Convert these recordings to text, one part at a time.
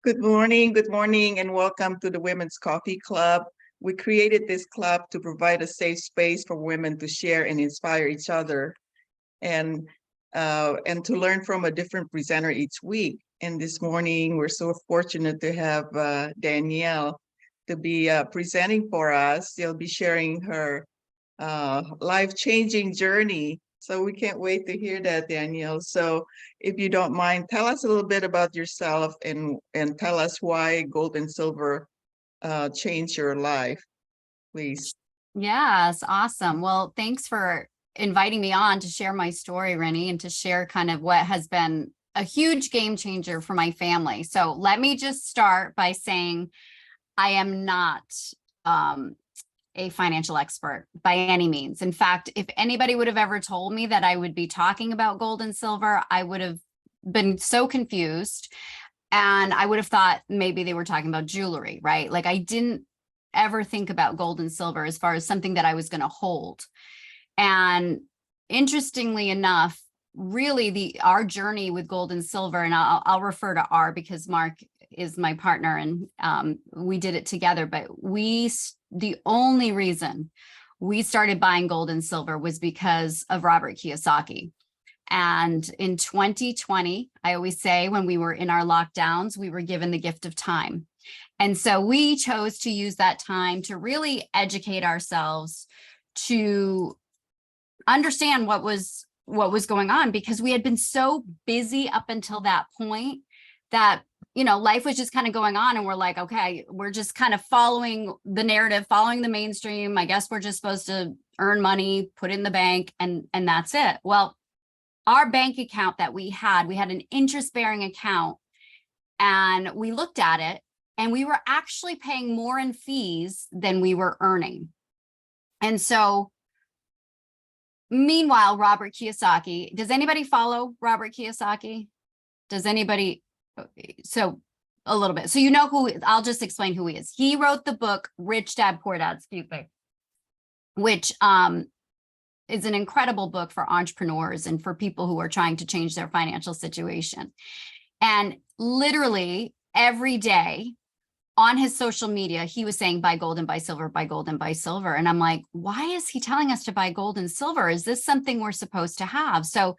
Good morning, and welcome to the Women's Coffee Club. We created this club to provide a safe space for women to share and inspire each other, and and to learn from a different presenter each week. And this morning, we're so fortunate to have Danielle to be presenting for us. She'll be sharing her life-changing journey. So we can't wait to hear that, Danielle. So if you don't mind, tell us a little bit about yourself and tell us why gold and silver changed your life, please. Yes, awesome. Well, thanks for inviting me on to share my story, Rennie, and to share kind of what has been a huge game changer for my family. So let me just start by saying I am not a financial expert by any means. In fact, if anybody would have ever told me that I would be talking about gold and silver, I would have been so confused. And I would have thought maybe they were talking about jewelry, right? Like I didn't ever think about gold and silver as far as something that I was going to hold. And interestingly enough, really our journey with gold and silver, and I'll refer to R because Mark is my partner and we did it together, but the only reason we started buying gold and silver was because of Robert Kiyosaki. And in 2020, I always say when we were in our lockdowns, we were given the gift of time. And so we chose to use that time to really educate ourselves, to understand what was going on, because we had been so busy up until that point that, life was just kind of going on. And we're like, okay, we're just kind of following the narrative, following the mainstream. I guess we're just supposed to earn money, put it in the bank, and that's it. Well, our bank account that we had an interest-bearing account, and we looked at it and we were actually paying more in fees than we were earning. And so meanwhile, Robert Kiyosaki, does anybody follow Robert Kiyosaki? Does anybody? So a little bit. So I'll just explain who he is. He wrote the book, Rich Dad, Poor Dad, which is an incredible book for entrepreneurs and for people who are trying to change their financial situation. And literally every day on his social media, he was saying, buy gold and buy silver, buy gold and buy silver. And I'm like, why is he telling us to buy gold and silver? Is this something we're supposed to have? So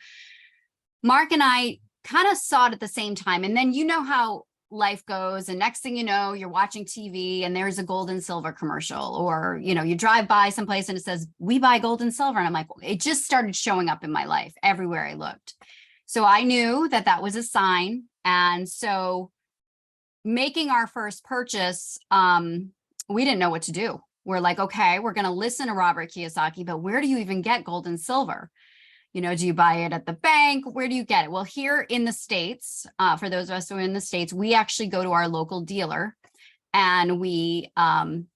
Mark and I kind of saw it at the same time. And then how life goes. And next thing you know, you're watching TV and there's a gold and silver commercial, or, you drive by someplace and it says, we buy gold and silver. And I'm like, it just started showing up in my life everywhere I looked. So I knew that was a sign. And so making our first purchase, we didn't know what to do. We're like, okay, we're going to listen to Robert Kiyosaki, but where do you even get gold and silver? Do you buy it at the bank? Where do you get it? Well, here in the States, for those of us who are in the States, we actually go to our local dealer, and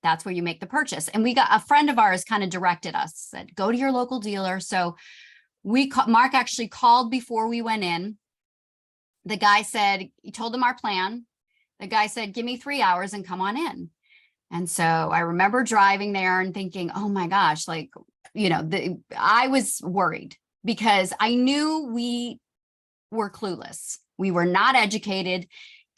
that's where you make the purchase. And we got a friend of ours kind of directed us, said, go to your local dealer. So Mark actually called before we went in. The guy said, he told him our plan. The guy said, give me 3 hours and come on in. And so I remember driving there and thinking, oh my gosh, I was worried because I knew we were clueless. We were not educated.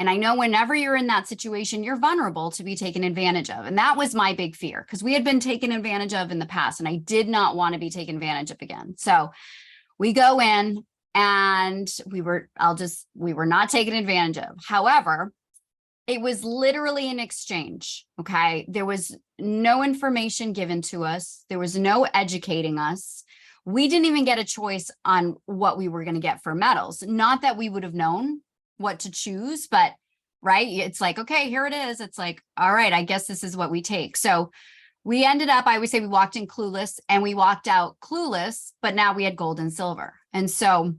And I know whenever you're in that situation, you're vulnerable to be taken advantage of. And that was my big fear, because we had been taken advantage of in the past and I did not want to be taken advantage of again. So we go in and we were not taken advantage of. However, it was literally an exchange. Okay. There was no information given to us. There was no educating us. We didn't even get a choice on what we were going to get for metals. Not that we would have known what to choose, but right. It's like, okay, here it is. It's like, all right, I guess this is what we take. So we ended up, I would say we walked in clueless and we walked out clueless, but now we had gold and silver. And so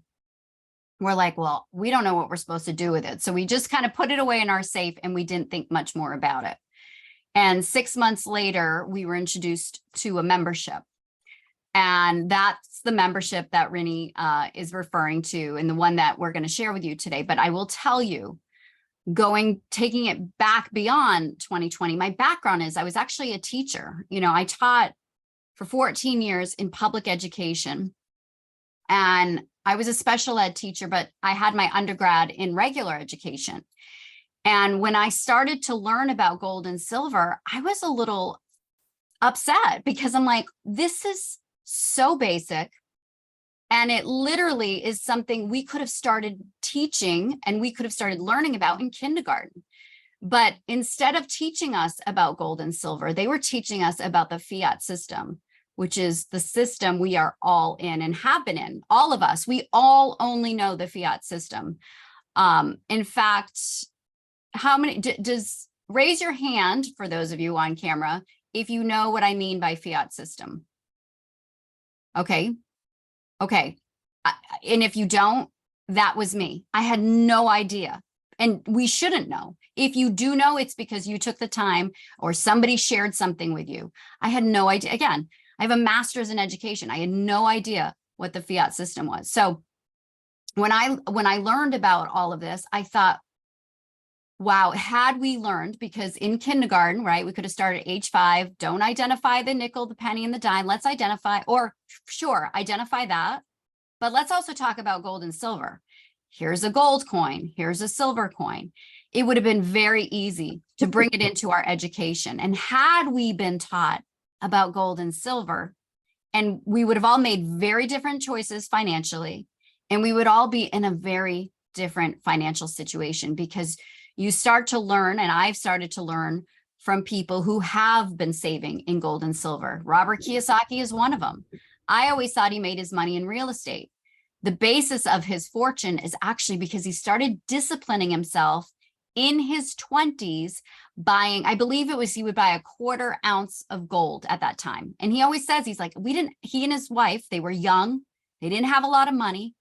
we're like, well, we don't know what we're supposed to do with it. So we just kind of put it away in our safe and we didn't think much more about it. And 6 months later, we were introduced to a membership. And that's the membership that Rennie is referring to, and the one that we're going to share with you today. But I will tell you, taking it back beyond 2020, my background is I was actually a teacher. I taught for 14 years in public education, and I was a special ed teacher, but I had my undergrad in regular education. And when I started to learn about gold and silver, I was a little upset because I'm like, this is so basic. And it literally is something we could have started teaching and we could have started learning about in kindergarten. But instead of teaching us about gold and silver, they were teaching us about the fiat system, which is the system we are all in and have been in. All of us, we all only know the fiat system. In fact, how many, does raise your hand for those of you on camera if you know what I mean by fiat system? Okay. Okay. And if you don't, that was me. I had no idea. And we shouldn't know. If you do know, it's because you took the time or somebody shared something with you. I had no idea. Again, I have a master's in education. I had no idea what the fiat system was. So when I learned about all of this, I thought, wow, had we learned, because in kindergarten, right, we could have started at age 5, don't identify the nickel, the penny, and the dime. Let's identify, or sure, identify that. But let's also talk about gold and silver. Here's a gold coin. Here's a silver coin. It would have been very easy to bring it into our education. And had we been taught about gold and silver, and we would have all made very different choices financially, and we would all be in a very different financial situation, because you start to learn, and I've started to learn from people who have been saving in gold and silver. Robert Kiyosaki is one of them. I always thought he made his money in real estate. The basis of his fortune is actually because he started disciplining himself in his 20s, buying, I believe it was, he would buy a 1/4 ounce of gold at that time. And he always says, he's like, he and his wife, they were young. They didn't have a lot of money.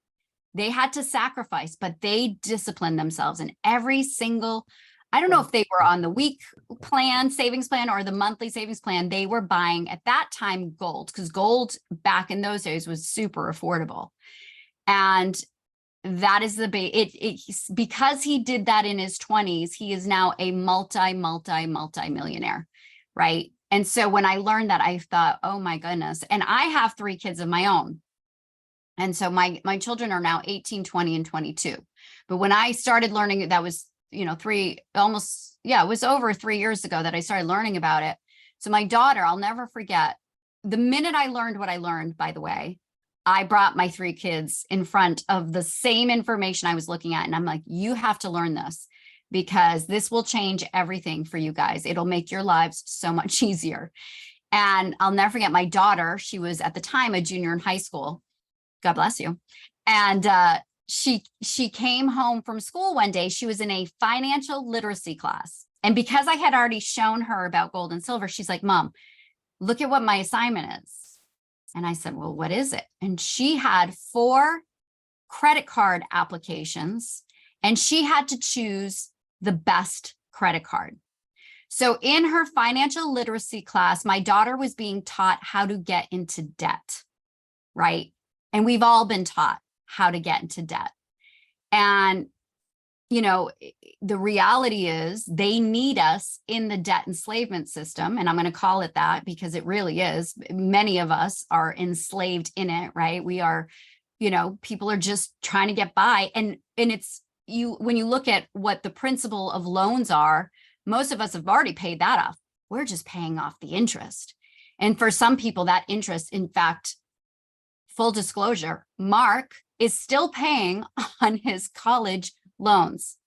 They had to sacrifice, but they disciplined themselves in every single, I don't know if they were on the week plan, savings plan, or the monthly savings plan. They were buying at that time gold, because gold back in those days was super affordable. And that is the because he did that in his 20s, he is now a multi-millionaire, right? And so when I learned that, I thought, oh my goodness. And I have 3 kids of my own. And so my children are now 18, 20, and 22. But when I started learning, that was, it was over 3 years ago that I started learning about it. So my daughter, I'll never forget, the minute I learned what I learned, by the way, I brought my 3 kids in front of the same information I was looking at. And I'm like, you have to learn this, because this will change everything for you guys. It'll make your lives so much easier. And I'll never forget my daughter. She was at the time a junior in high school. God bless you. And she came home from school one day. She was in a financial literacy class. And because I had already shown her about gold and silver, she's like, Mom, look at what my assignment is. And I said, well, what is it? And she had 4 credit card applications, and she had to choose the best credit card. So in her financial literacy class, my daughter was being taught how to get into debt, right? And we've all been taught how to get into debt. And, the reality is they need us in the debt enslavement system. And I'm going to call it that because it really is. Many of us are enslaved in it, right? We are, people are just trying to get by. And it's when you look at what the principle of loans are, most of us have already paid that off. We're just paying off the interest. And for some people, that interest, in fact, full disclosure, Mark is still paying on his college loans.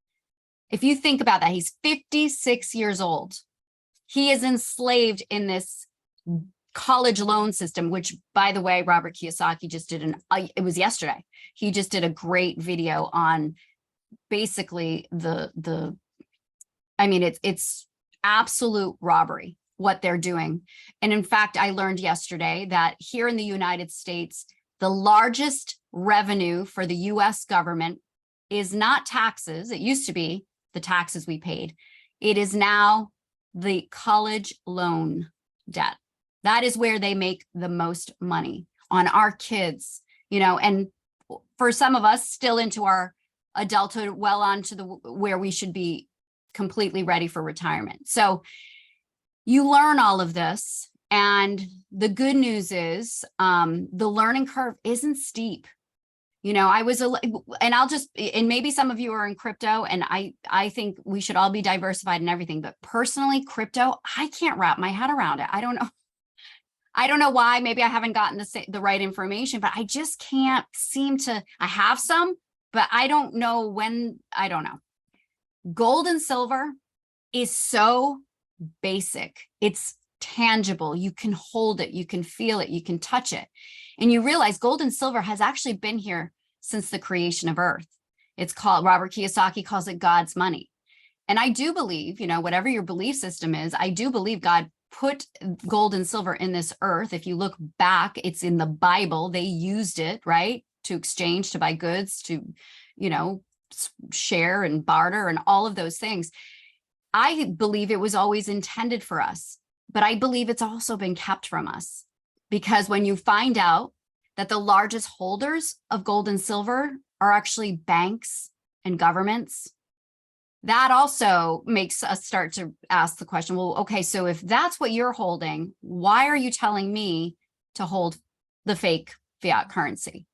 If you think about that, he's 56 years old. He is enslaved in this college loan system, which, by the way, Robert Kiyosaki just did it was yesterday. He just did a great video on basically it's absolute robbery what they're doing. And in fact, I learned yesterday that here in the United States, the largest revenue for the US government is not taxes. It used to be the taxes we paid. It is now the college loan debt. That is where they make the most money on our kids, and for some of us still into our adulthood, well on to where we should be completely ready for retirement. So you learn all of this. And the good news is the learning curve isn't steep. I was, and I'll just, and maybe some of you are in crypto, and I think we should all be diversified and everything, but personally, crypto, I can't wrap my head around it. I don't know. I don't know why. Maybe I haven't gotten the right information, but I just can't seem to, I have some, but I don't know when, I don't know. Gold and silver is so basic. It's tangible. You can hold it, you can feel it, you can touch it. And you realize gold and silver has actually been here since the creation of Earth. It's called, Robert Kiyosaki calls it God's money. And I do believe, whatever your belief system is, I do believe God put gold and silver in this earth. If you look back, it's in the Bible. They used it, right? To exchange, to buy goods, to, share and barter and all of those things. I believe it was always intended for us, but I believe it's also been kept from us, because when you find out that the largest holders of gold and silver are actually banks and governments, that also makes us start to ask the question, well, okay, so if that's what you're holding, why are you telling me to hold the fake fiat currency,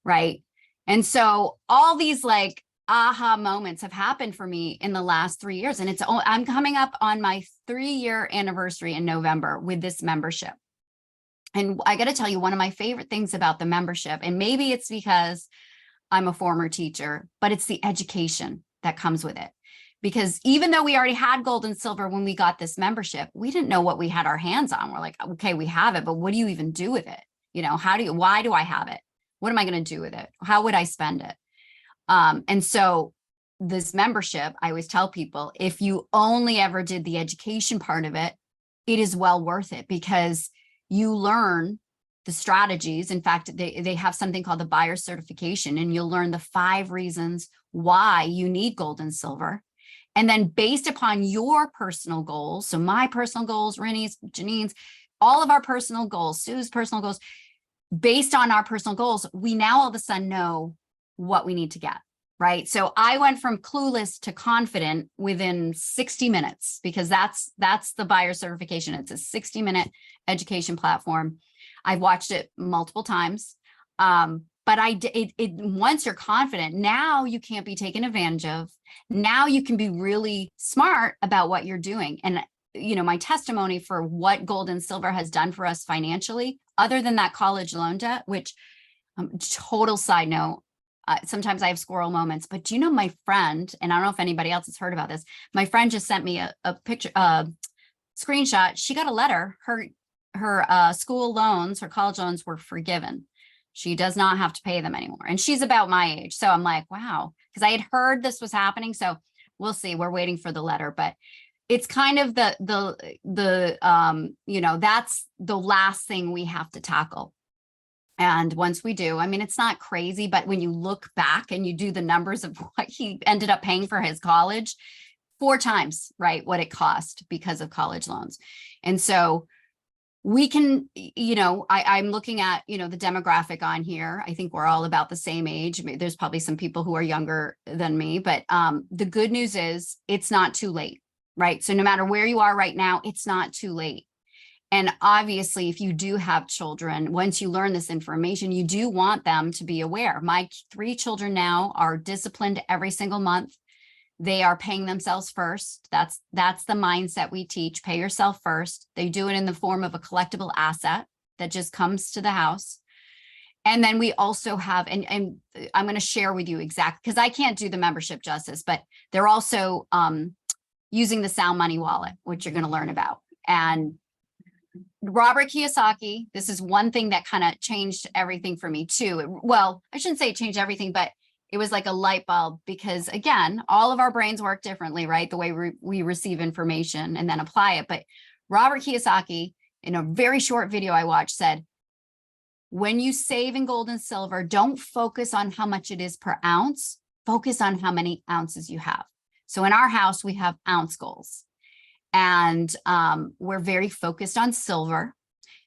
right? And so all these like aha moments have happened for me in the last 3 years. And I'm coming up on my 3-year anniversary in November with this membership. And I got to tell you, one of my favorite things about the membership, and maybe it's because I'm a former teacher, but it's the education that comes with it. Because even though we already had gold and silver when we got this membership, we didn't know what we had our hands on. We're like, okay, we have it, but what do you even do with it? Why do I have it? What am I going to do with it? How would I spend it? And so this membership, I always tell people, if you only ever did the education part of it, it is well worth it, because you learn the strategies. In fact, they have something called the buyer certification, and you'll learn the 5 reasons why you need gold and silver. And then based upon your personal goals, so my personal goals, Rennie's, Janine's, all of our personal goals, Sue's personal goals, based on our personal goals, we now all of a sudden know what we need to get, right? So I went from clueless to confident within 60 minutes, because that's the buyer certification. It's a 60-minute education platform. I've watched it multiple times. But once you're confident, now you can't be taken advantage of. Now you can be really smart about what you're doing. And, my testimony for what gold and silver has done for us financially, other than that college loan debt, which total side note, sometimes I have squirrel moments, but do you know my friend, and I don't know if anybody else has heard about this, my friend just sent me a picture, screenshot. She got a letter. Her school loans, her college loans were forgiven. She does not have to pay them anymore. And she's about my age. So I'm like, wow, because I had heard this was happening. So we'll see. We're waiting for the letter, but it's kind of that's the last thing we have to tackle. And once we do, it's not crazy, but when you look back and you do the numbers of what he ended up paying for his college, 4 times, right, what it cost because of college loans. And so we can, I'm looking at, the demographic on here. I think we're all about the same age. There's probably some people who are younger than me, but the good news is it's not too late, right? So no matter where you are right now, it's not too late. And obviously, if you do have children, once you learn this information, you do want them to be aware. My 3 children now are disciplined every single month. They are paying themselves first. That's the mindset we teach. Pay yourself first. They do it in the form of a collectible asset that just comes to the house. And then we also have, and I'm going to share with you exactly, because I can't do the membership justice, but they're also using the Sound Money wallet, which you're going to learn about. And Robert Kiyosaki, this is one thing that kind of changed everything for me too. Well, I shouldn't say it changed everything, but it was like a light bulb, because again, all of our brains work differently, right? The way we receive information and then apply it. But Robert Kiyosaki, in a very short video I watched, said, when you save in gold and silver, don't focus on how much it is per ounce, focus on how many ounces you have. So in our house, we have ounce goals. And we're very focused on silver,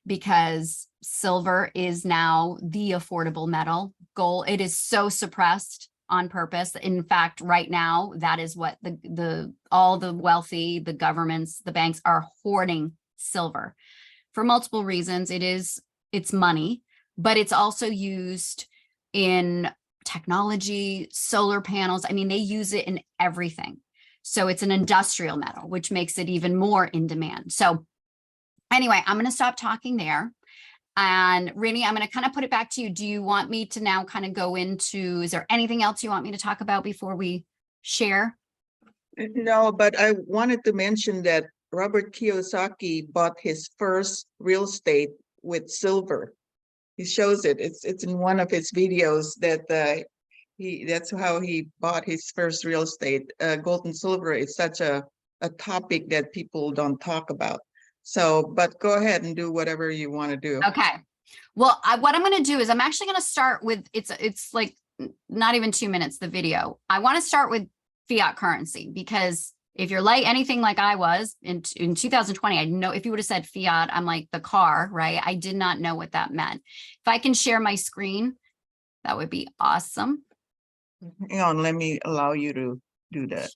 because silver is now the affordable metal. Gold, it is so suppressed on purpose. In fact, right now, that is what all the wealthy, the governments, the banks are hoarding silver for multiple reasons. It's money, but it's also used in technology, solar panels. I mean, they use it in everything. So it's an industrial metal, which makes it even more in demand. So anyway, I'm going to stop talking there. And Rini, I'm going to kind of put it back to you. Do you want me to now kind of go into, is there anything else you want me to talk about before we share? No, but I wanted to mention that Robert Kiyosaki bought his first real estate with silver. He shows it. It's in one of his videos that that's how he bought his first real estate. Gold and silver is such a topic that people don't talk about. So, but go ahead and do whatever you want to do. Okay. Well, what I'm going to do is I'm actually going to start with, it's like not even 2 minutes, the video. I want to start with fiat currency, because if you're like anything like I was in 2020, I know if you would have said fiat, I'm like the car, right? I did not know what that meant. If I can share my screen, that would be awesome. Hang on, let me allow you to do that.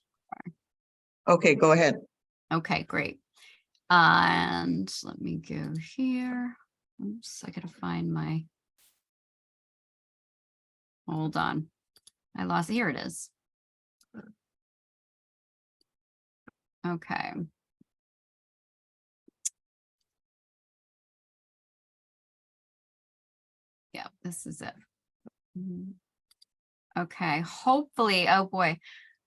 Okay, go ahead. Okay, great. And let me go here. Oops, I gotta find my, hold on. I lost, here it is. Okay. Yeah, this is it. Okay, hopefully, oh boy,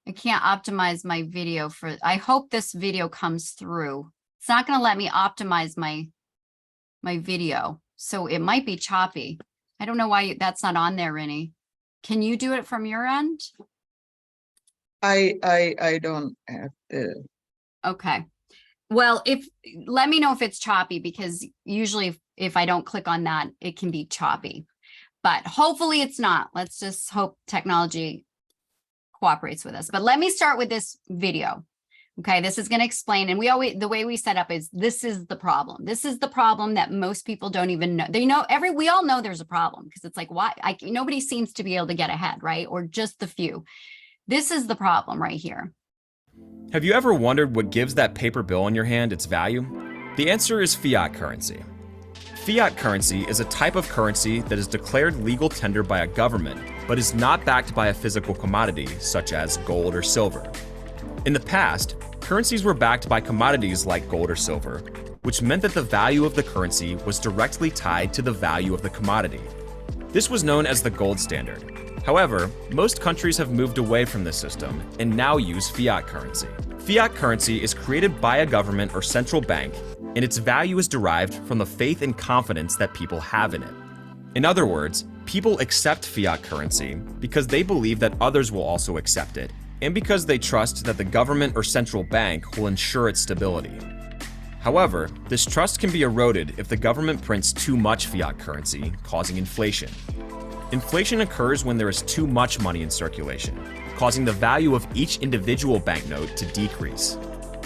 I can't optimize my video for, I hope this video comes through. It's not gonna let me optimize my video, so it might be choppy. I don't know why that's not on there, Rini. Can you do it from your end? I don't have to. Okay. Well, let me know if it's choppy, because usually if I don't click on that, it can be choppy, but hopefully it's not. Let's just hope technology cooperates with us. But let me start with this video. Okay, this is going to explain, and the way we set up is, this is the problem. This is the problem that most people don't even know. They know we all know there's a problem, because it's like, why? Nobody seems to be able to get ahead, right? Or just the few. This is the problem right here. Have you ever wondered what gives that paper bill in your hand its value? The answer is fiat currency. Fiat currency is a type of currency that is declared legal tender by a government, but is not backed by a physical commodity such as gold or silver. In the past, currencies were backed by commodities like gold or silver, which meant that the value of the currency was directly tied to the value of the commodity. This was known as the gold standard. However, most countries have moved away from this system and now use fiat currency. Fiat currency is created by a government or central bank, and its value is derived from the faith and confidence that people have in it. In other words, people accept fiat currency because they believe that others will also accept it, and because they trust that the government or central bank will ensure its stability. However, this trust can be eroded if the government prints too much fiat currency, causing inflation. Inflation occurs when there is too much money in circulation, causing the value of each individual banknote to decrease.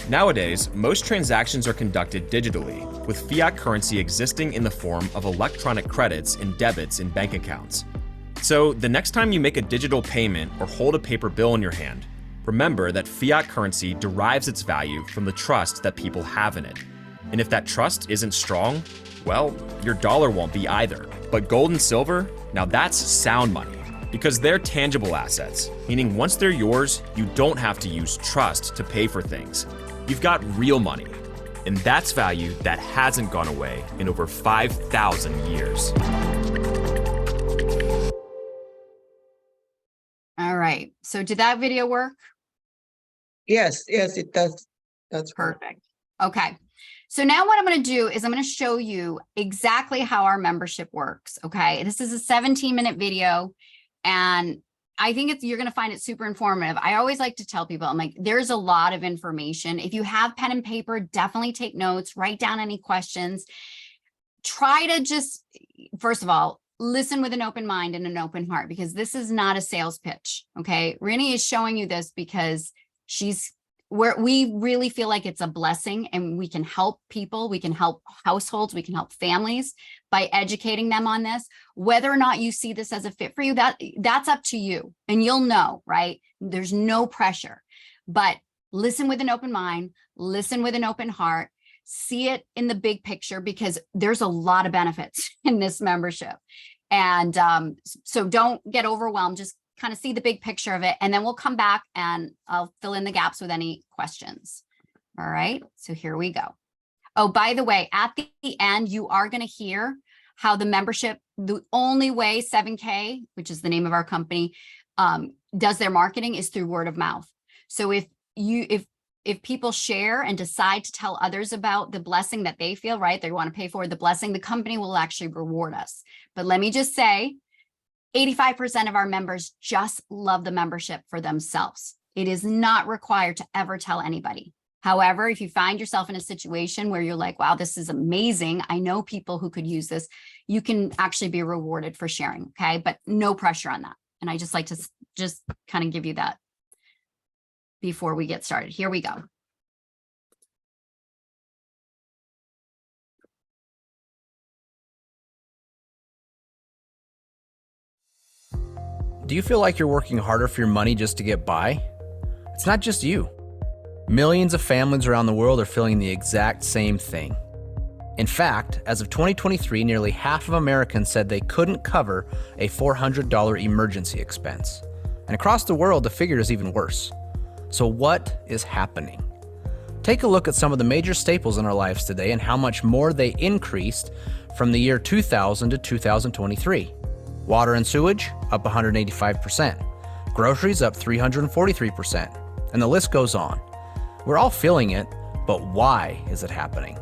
Nowadays, most transactions are conducted digitally, with fiat currency existing in the form of electronic credits and debits in bank accounts. So, the next time you make a digital payment or hold a paper bill in your hand, remember that fiat currency derives its value from the trust that people have in it. And if that trust isn't strong, well, your dollar won't be either. But gold and silver, now that's sound money, because they're tangible assets, meaning once they're yours, you don't have to use trust to pay for things. You've got real money, and that's value that hasn't gone away in over 5,000 years. All right, so did that video work? Yes, it does. That's Perfect. Okay. So now what I'm going to do is I'm going to show you exactly how our membership works. Okay. This is a 17-minute video, and I think you're going to find it super informative. I always like to tell people, I'm like, there's a lot of information. If you have pen and paper, definitely take notes, write down any questions. Try to just, first of all, listen with an open mind and an open heart, because this is not a sales pitch. Okay. Rini is showing you this because we really feel like it's a blessing, and we can help people, we can help households, we can help families by educating them on this. Whether or not you see this as a fit for you, that's up to you, and you'll know, right? There's no pressure, but listen with an open mind, listen with an open heart, see it in the big picture, because there's a lot of benefits in this membership. And so don't get overwhelmed, just kind of see the big picture of it. And then we'll come back and I'll fill in the gaps with any questions. All right, so here we go. Oh, by the way, at the end, you are going to hear how the membership, the only way 7K, which is the name of our company, does their marketing is through word of mouth. So if people share and decide to tell others about the blessing that they feel, right, they want to pay for the blessing, the company will actually reward us. But let me just say, 85% of our members just love the membership for themselves. It is not required to ever tell anybody. However, if you find yourself in a situation where you're like, wow, this is amazing, I know people who could use this, you can actually be rewarded for sharing, okay? But no pressure on that. And I just like to just kind of give you that before we get started. Here we go. Do you feel like you're working harder for your money just to get by? It's not just you. Millions of families around the world are feeling the exact same thing. In fact, as of 2023, nearly half of Americans said they couldn't cover a $400 emergency expense. And across the world, the figure is even worse. So what is happening? Take a look at some of the major staples in our lives today and how much more they increased from the year 2000 to 2023. Water and sewage up 185%, groceries up 343%, and the list goes on. We're all feeling it, but why is it happening?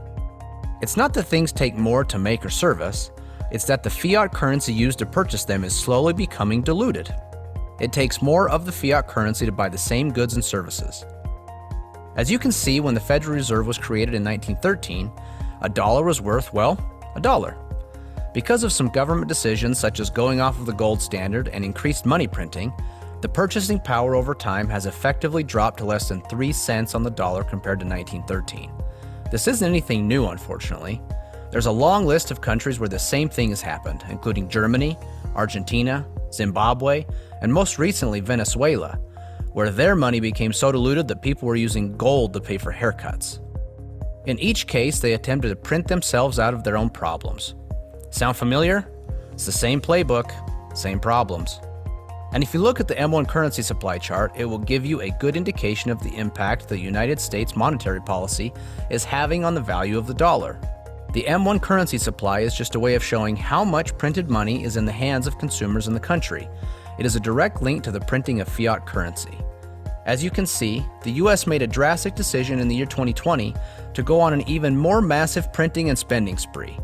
It's not that things take more to make or serve us, it's that the fiat currency used to purchase them is slowly becoming diluted. It takes more of the fiat currency to buy the same goods and services. As you can see, when the Federal Reserve was created in 1913, a dollar was worth, well, a dollar. Because of some government decisions such as going off of the gold standard and increased money printing, the purchasing power over time has effectively dropped to less than 3 cents on the dollar compared to 1913. This isn't anything new, unfortunately. There's a long list of countries where the same thing has happened, including Germany, Argentina, Zimbabwe, and most recently Venezuela, where their money became so diluted that people were using gold to pay for haircuts. In each case, they attempted to print themselves out of their own problems. Sound familiar? It's the same playbook, same problems. And if you look at the M1 currency supply chart, it will give you a good indication of the impact the United States monetary policy is having on the value of the dollar. The M1 currency supply is just a way of showing how much printed money is in the hands of consumers in the country. It is a direct link to the printing of fiat currency. As you can see, the US made a drastic decision in the year 2020 to go on an even more massive printing and spending spree.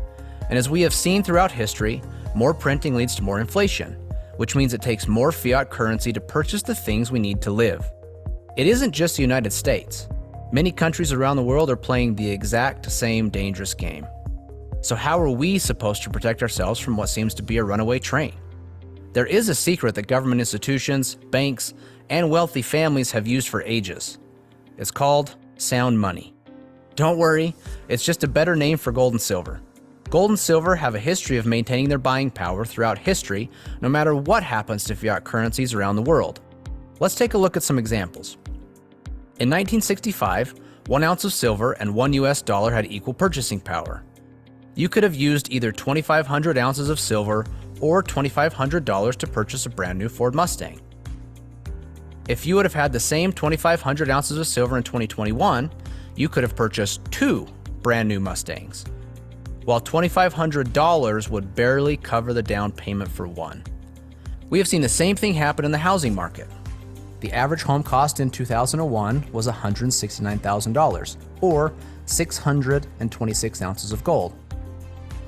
And as we have seen throughout history, more printing leads to more inflation, which means it takes more fiat currency to purchase the things we need to live. It isn't just the United States. Many countries around the world are playing the exact same dangerous game. So how are we supposed to protect ourselves from what seems to be a runaway train? There is a secret that government institutions, banks, and wealthy families have used for ages. It's called sound money. Don't worry, it's just a better name for gold and silver. Gold and silver have a history of maintaining their buying power throughout history, no matter what happens to fiat currencies around the world. Let's take a look at some examples. In 1965, 1 ounce of silver and $1 had equal purchasing power. You could have used either 2,500 ounces of silver or $2,500 to purchase a brand new Ford Mustang. If you would have had the same 2,500 ounces of silver in 2021, you could have purchased 2 brand new Mustangs, while $2,500 would barely cover the down payment for one. We have seen the same thing happen in the housing market. The average home cost in 2001 was $169,000, or 626 ounces of gold.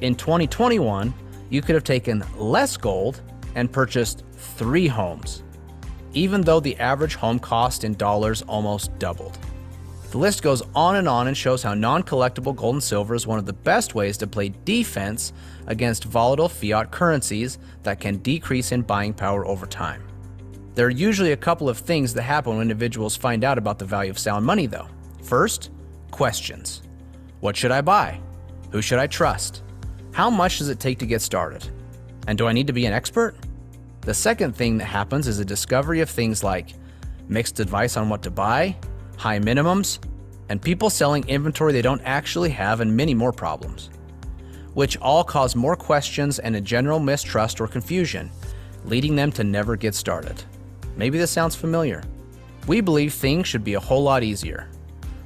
In 2021, you could have taken less gold and purchased 3 homes, even though the average home cost in dollars almost doubled. The list goes on and shows how non-collectible gold and silver is one of the best ways to play defense against volatile fiat currencies that can decrease in buying power over time. There are usually a couple of things that happen when individuals find out about the value of sound money, though. First, questions. What should I buy? Who should I trust? How much does it take to get started? And do I need to be an expert? The second thing that happens is a discovery of things like mixed advice on what to buy, high minimums, and people selling inventory they don't actually have, and many more problems. which all cause more questions and a general mistrust or confusion, leading them to never get started. Maybe this sounds familiar. We believe things should be a whole lot easier.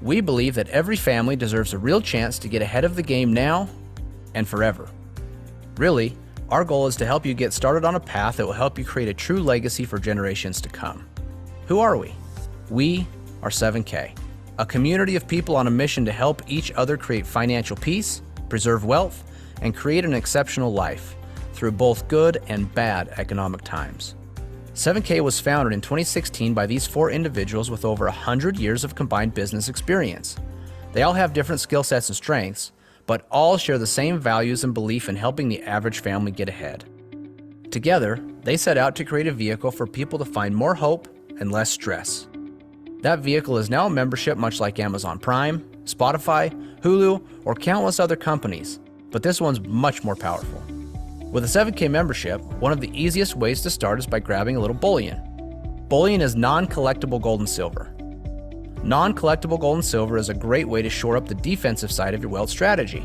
We believe that every family deserves a real chance to get ahead of the game now and forever. Really, our goal is to help you get started on a path that will help you create a true legacy for generations to come. Who are we? We are 7K, a community of people on a mission to help each other create financial peace, preserve wealth, and create an exceptional life through both good and bad economic times. 7K was founded in 2016 by these 4 individuals with over 100 years of combined business experience. They all have different skill sets and strengths, but all share the same values and belief in helping the average family get ahead. Together, they set out to create a vehicle for people to find more hope and less stress. That vehicle is now a membership much like Amazon Prime, Spotify, Hulu, or countless other companies, but this one's much more powerful. With a 7K membership, one of the easiest ways to start is by grabbing a little bullion. Bullion is non-collectible gold and silver. Non-collectible gold and silver is a great way to shore up the defensive side of your wealth strategy.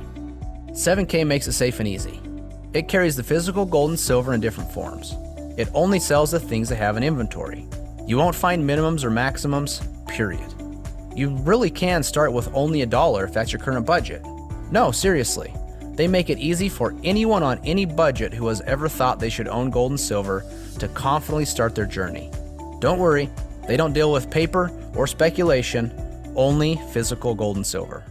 7K makes it safe and easy. It carries the physical gold and silver in different forms. It only sells the things that have an inventory. You won't find minimums or maximums, period. You really can start with only $1 if that's your current budget. No, seriously. They make it easy for anyone on any budget who has ever thought they should own gold and silver to confidently start their journey. Don't worry, they don't deal with paper or speculation, only physical gold and silver.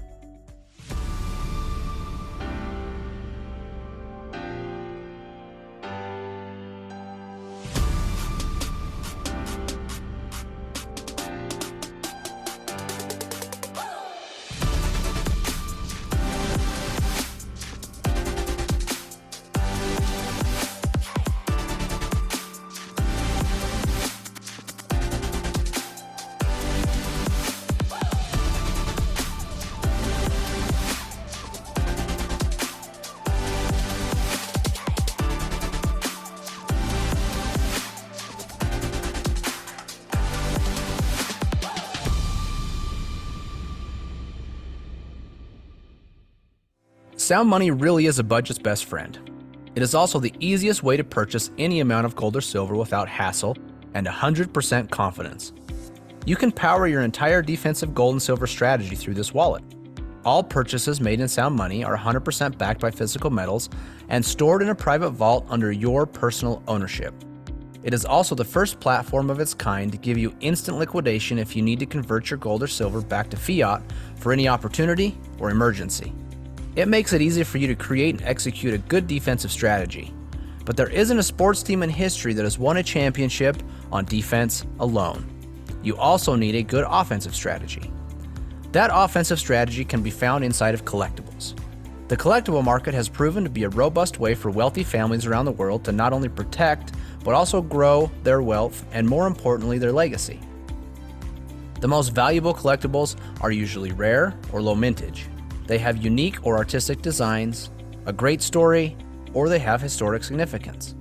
Sound money really is a budget's best friend. It is also the easiest way to purchase any amount of gold or silver without hassle and 100% confidence. You can power your entire defensive gold and silver strategy through this wallet. All purchases made in Sound Money are 100% backed by physical metals and stored in a private vault under your personal ownership. It is also the first platform of its kind to give you instant liquidation if you need to convert your gold or silver back to fiat for any opportunity or emergency. It makes it easy for you to create and execute a good defensive strategy. But there isn't a sports team in history that has won a championship on defense alone. You also need a good offensive strategy. That offensive strategy can be found inside of collectibles. The collectible market has proven to be a robust way for wealthy families around the world to not only protect, but also grow their wealth and, more importantly, their legacy. The most valuable collectibles are usually rare or low mintage. They have unique or artistic designs, a great story, or they have historic significance.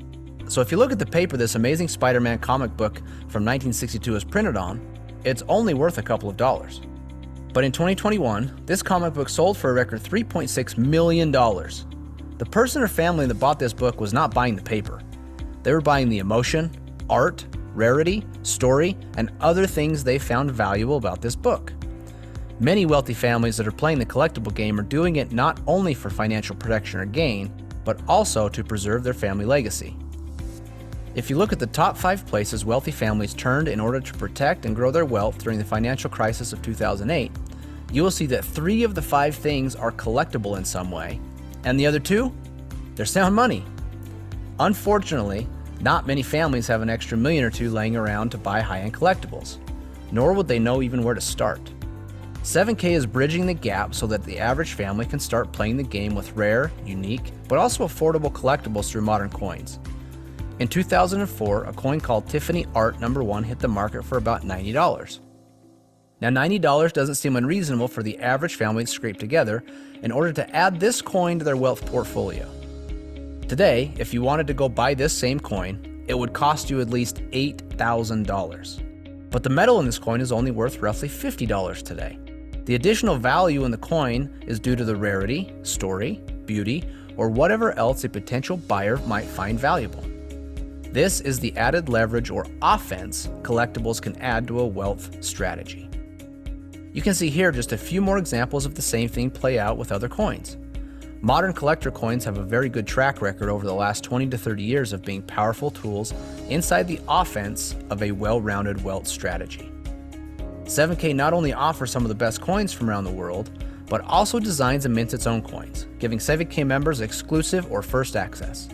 So if you look at the paper this amazing Spider-Man comic book from 1962 is printed on, it's only worth a couple of dollars. But in 2021, this comic book sold for a record $3.6 million. The person or family that bought this book was not buying the paper. They were buying the emotion, art, rarity, story, and other things they found valuable about this book. Many wealthy families that are playing the collectible game are doing it not only for financial protection or gain, but also to preserve their family legacy. If you look at the top 5 places wealthy families turned in order to protect and grow their wealth during the financial crisis of 2008, you will see that 3 of the 5 things are collectible in some way, and the other 2, they're sound money. Unfortunately, not many families have an extra $1 million or $2 million laying around to buy high-end collectibles, nor would they know even where to start. 7K is bridging the gap so that the average family can start playing the game with rare, unique, but also affordable collectibles through modern coins. In 2004, a coin called Tiffany Art No. 1 hit the market for about $90. Now $90 doesn't seem unreasonable for the average family to scrape together in order to add this coin to their wealth portfolio. Today, if you wanted to go buy this same coin, it would cost you at least $8,000. But the metal in this coin is only worth roughly $50 today. The additional value in the coin is due to the rarity, story, beauty, or whatever else a potential buyer might find valuable. This is the added leverage or offense collectibles can add to a wealth strategy. You can see here just a few more examples of the same thing play out with other coins. Modern collector coins have a very good track record over the last 20 to 30 years of being powerful tools inside the offense of a well-rounded wealth strategy. 7K not only offers some of the best coins from around the world, but also designs and mints its own coins, giving 7K members exclusive or first access.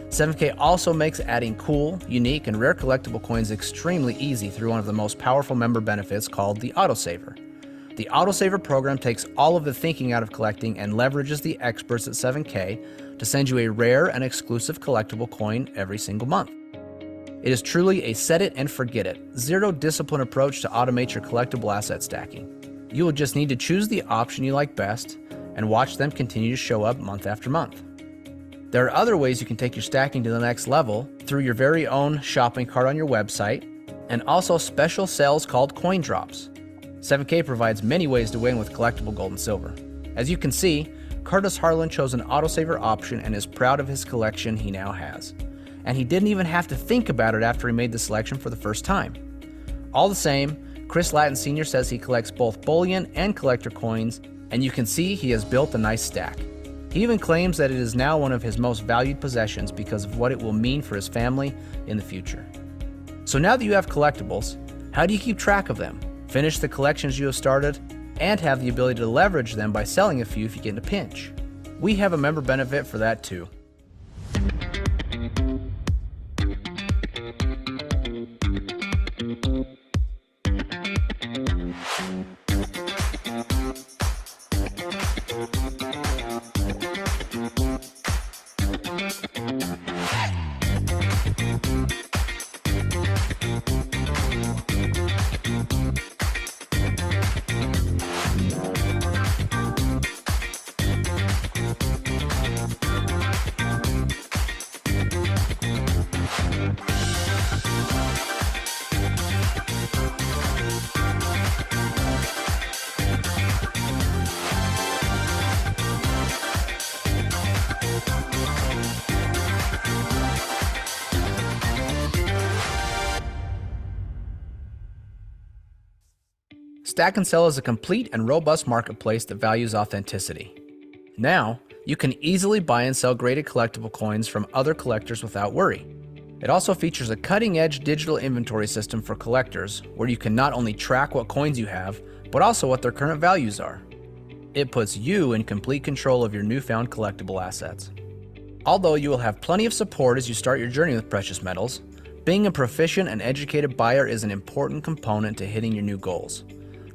7K also makes adding cool, unique, and rare collectible coins extremely easy through one of the most powerful member benefits called the Autosaver. The Autosaver program takes all of the thinking out of collecting and leverages the experts at 7K to send you a rare and exclusive collectible coin every single month. It is truly a set it and forget it, zero discipline approach to automate your collectible asset stacking. You will just need to choose the option you like best and watch them continue to show up month after month. There are other ways you can take your stacking to the next level through your very own shopping cart on your website and also special sales called coin drops. 7K provides many ways to win with collectible gold and silver. As you can see, Curtis Harlan chose an autosaver option and is proud of his collection he now has. And he didn't even have to think about it after he made the selection for the first time. All the same, Chris Lattin Sr. says he collects both bullion and collector coins, and you can see he has built a nice stack. He even claims that it is now one of his most valued possessions because of what it will mean for his family in the future. So now that you have collectibles, how do you keep track of them, finish the collections you have started, and have the ability to leverage them by selling a few if you get in a pinch? We have a member benefit for that too. Stack and Sell is a complete and robust marketplace that values authenticity. Now, you can easily buy and sell graded collectible coins from other collectors without worry. It also features a cutting-edge digital inventory system for collectors where you can not only track what coins you have, but also what their current values are. It puts you in complete control of your newfound collectible assets. Although you will have plenty of support as you start your journey with precious metals, being a proficient and educated buyer is an important component to hitting your new goals.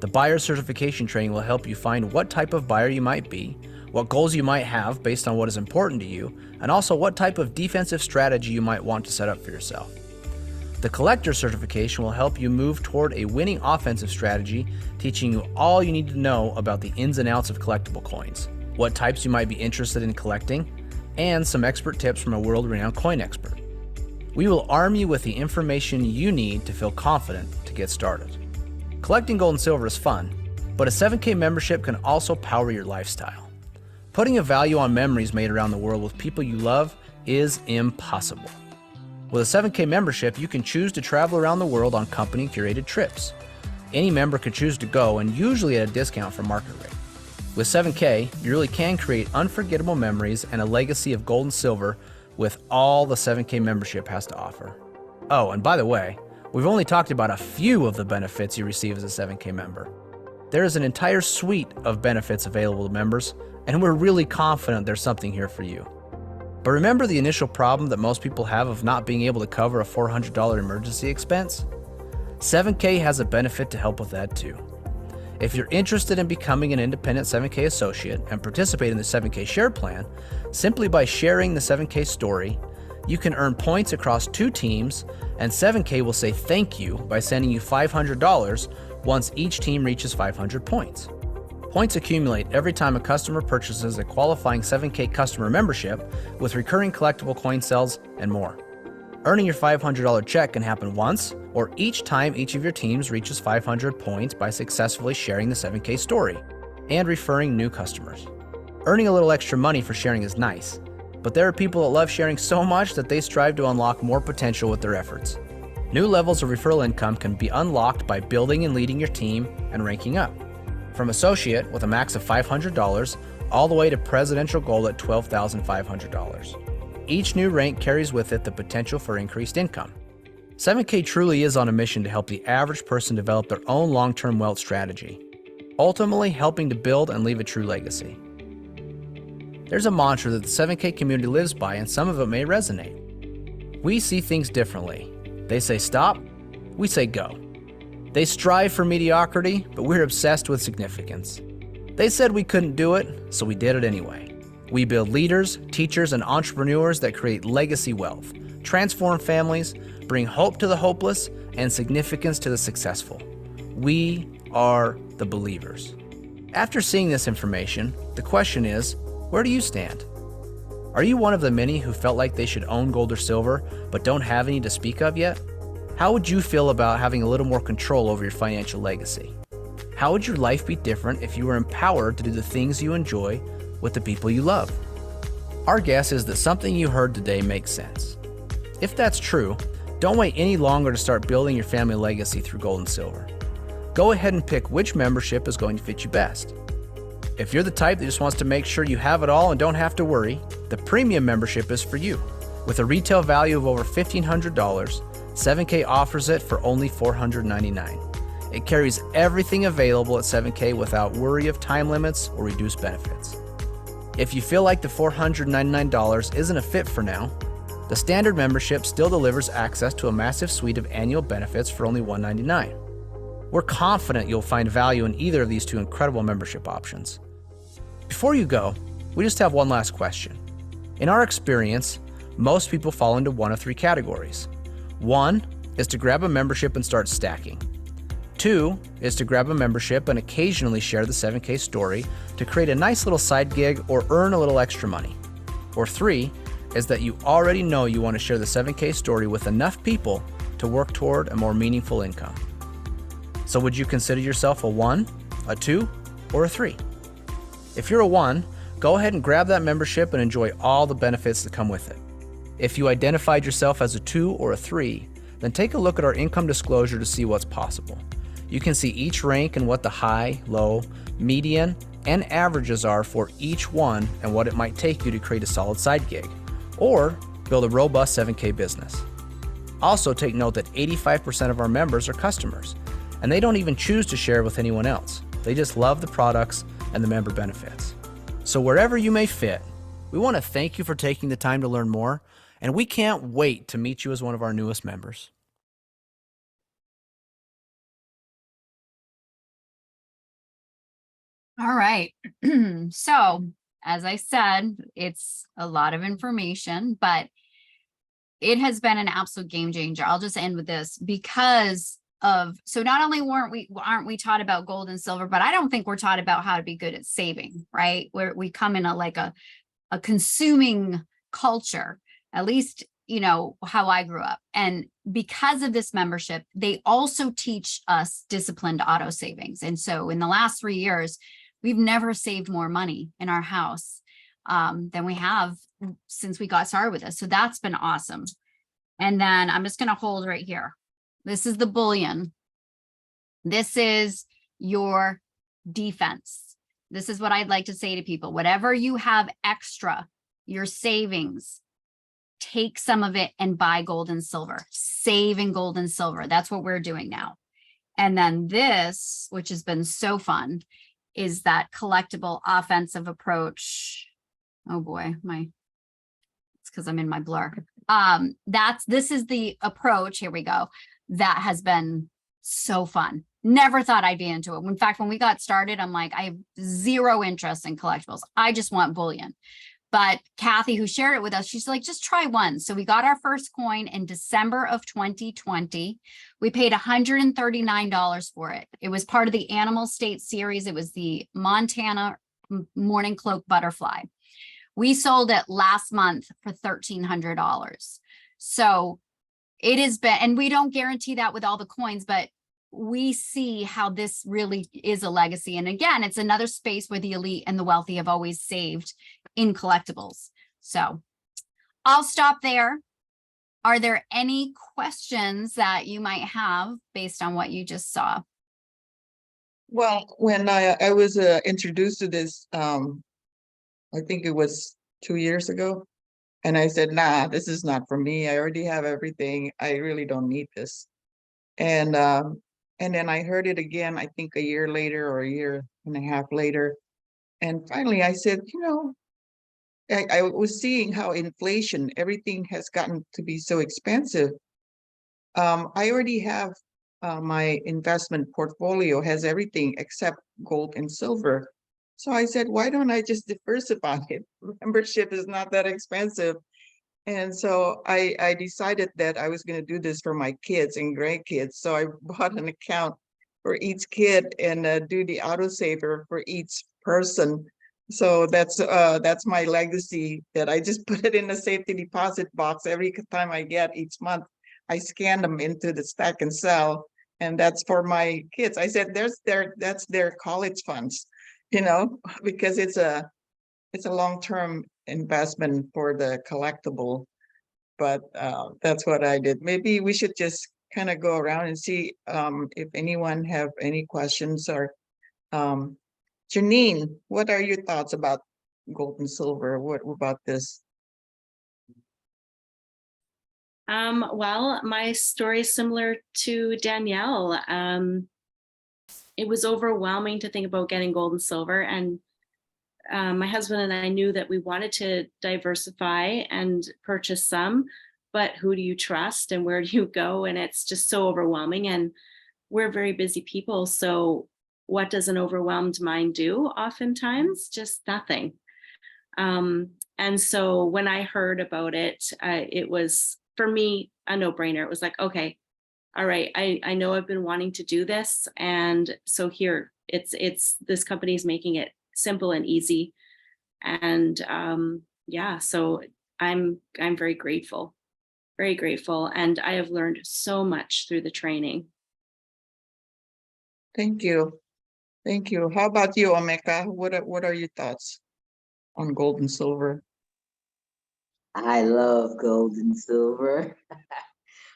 The buyer certification training will help you find what type of buyer you might be, what goals you might have based on what is important to you, and also what type of defensive strategy you might want to set up for yourself. The collector certification will help you move toward a winning offensive strategy, teaching you all you need to know about the ins and outs of collectible coins, what types you might be interested in collecting, and some expert tips from a world-renowned coin expert. We will arm you with the information you need to feel confident to get started. Collecting gold and silver is fun, but a 7K membership can also power your lifestyle. Putting a value on memories made around the world with people you love is impossible. With a 7K membership, you can choose to travel around the world on company-curated trips. Any member can choose to go, and usually at a discount from market rate. With 7K, you really can create unforgettable memories and a legacy of gold and silver with all the 7K membership has to offer. Oh, and by the way, we've only talked about a few of the benefits you receive as a 7K member. There is an entire suite of benefits available to members, and we're really confident there's something here for you. But remember the initial problem that most people have of not being able to cover a $400 emergency expense? 7K has a benefit to help with that too. If you're interested in becoming an independent 7K associate and participate in the 7K share plan, simply by sharing the 7K story, you can earn points across 2 teams, and 7K will say thank you by sending you $500 once each team reaches 500 points. Points accumulate every time a customer purchases a qualifying 7K customer membership with recurring collectible coin sales and more. Earning your $500 check can happen once or each time each of your teams reaches 500 points by successfully sharing the 7K story and referring new customers. Earning a little extra money for sharing is nice, but there are people that love sharing so much that they strive to unlock more potential with their efforts. New levels of referral income can be unlocked by building and leading your team and ranking up. From associate with a max of $500 all the way to presidential goal at $12,500. Each new rank carries with it the potential for increased income. 7K truly is on a mission to help the average person develop their own long-term wealth strategy, ultimately helping to build and leave a true legacy. There's a mantra that the 7K community lives by, and some of it may resonate. We see things differently. They say stop, we say go. They strive for mediocrity, but we're obsessed with significance. They said we couldn't do it, so we did it anyway. We build leaders, teachers, and entrepreneurs that create legacy wealth, transform families, bring hope to the hopeless, and significance to the successful. We are the believers. After seeing this information, the question is, where do you stand? Are you one of the many who felt like they should own gold or silver, but don't have any to speak of yet? How would you feel about having a little more control over your financial legacy? How would your life be different if you were empowered to do the things you enjoy with the people you love? Our guess is that something you heard today makes sense. If that's true, don't wait any longer to start building your family legacy through gold and silver. Go ahead and pick which membership is going to fit you best. If you're the type that just wants to make sure you have it all and don't have to worry, the premium membership is for you. With a retail value of over $1,500, 7K offers it for only $499. It carries everything available at 7K without worry of time limits or reduced benefits. If you feel like the $499 isn't a fit for now, the standard membership still delivers access to a massive suite of annual benefits for only $199. We're confident you'll find value in either of these two incredible membership options. Before you go, we just have one last question. In our experience, most people fall into one of three categories. One is to grab a membership and start stacking. Two is to grab a membership and occasionally share the 7K story to create a nice little side gig or earn a little extra money. Or three is that you already know you want to share the 7K story with enough people to work toward a more meaningful income. So would you consider yourself a 1, a 2, or a 3? If you're a 1, go ahead and grab that membership and enjoy all the benefits that come with it. If you identified yourself as a 2 or a 3, then take a look at our income disclosure to see what's possible. You can see each rank and what the high, low, median, and averages are for each one and what it might take you to create a solid side gig or build a robust 7K business. Also take note that 85% of our members are customers, and they don't even choose to share with anyone else. They just love the products and the member benefits. So wherever you may fit, we want to thank you for taking the time to learn more, and we can't wait to meet you as one of our newest members. All right. So, as I said, it's a lot of information, but it has been an absolute game changer. I'll just end with this because of, so not only aren't we taught about gold and silver, but I don't think we're taught about how to be good at saving, right? Where we come in a consuming culture, at least, you know, how I grew up. And because of this membership, they also teach us disciplined auto savings. And so in the last 3 years, we've never saved more money in our house than we have since we got started with this. So that's been awesome. And then I'm just going to hold right here. This is the bullion. This is your defense. This is what I'd like to say to people. Whatever you have extra, your savings, take some of it and buy gold and silver. Save in gold and silver. That's what we're doing now. And then this, which has been so fun, is that collectible offensive approach. Oh boy, it's because I'm in my blur. This is the approach. Here we go. That has been so fun. Never thought I'd be into it. In fact, when we got started, I'm like, I have zero interest in collectibles. I just want bullion. But Kathy, who shared it with us, she's like, just try one. So we got our first coin in December of 2020. We paid $139 for it. It was part of the Animal State series. It was the Montana Morning Cloak Butterfly. We sold it last month for $1,300. So it has been, and we don't guarantee that with all the coins, but we see how this really is a legacy. And again, it's another space where the elite and the wealthy have always saved in collectibles. So I'll stop there. Are there any questions that you might have based on what you just saw? Well, when I was introduced to this, I think it was 2 years ago. And I said, nah, this is not for me. I already have everything. I really don't need this. And then I heard it again, I think a year later or a year and a half later. And finally I said, I was seeing how inflation, everything has gotten to be so expensive. I already have my investment portfolio has everything except gold and silver. So I said, why don't I just diversify it? Membership is not that expensive. And so I decided that I was going to do this for my kids and grandkids. So I bought an account for each kid and do the autosaver for each person. So that's my legacy, that I just put it in a safety deposit box every time I get each month. I scan them into the stack and sell, and that's for my kids. I said, that's their college funds, because it's a long-term investment for the collectible. But that's what I did. Maybe we should just kind of go around and see if anyone have any questions. Or Janine, what are your thoughts about gold and silver? What about this? Well, my story is similar to Danielle. It was overwhelming to think about getting gold and silver, and my husband and I knew that we wanted to diversify and purchase some, but who do you trust and where do you go? And it's just so overwhelming, and we're very busy people. So what does an overwhelmed mind do? Oftentimes, just nothing. And so when I heard about it, it was, for me, a no-brainer. It was like, okay, all right, I know I've been wanting to do this. And so here, it's this company is making it simple and easy. And yeah, so I'm very grateful. And I have learned so much through the training. Thank you. Thank you. How about you, Omeka? What are your thoughts on gold and silver? I love gold and silver.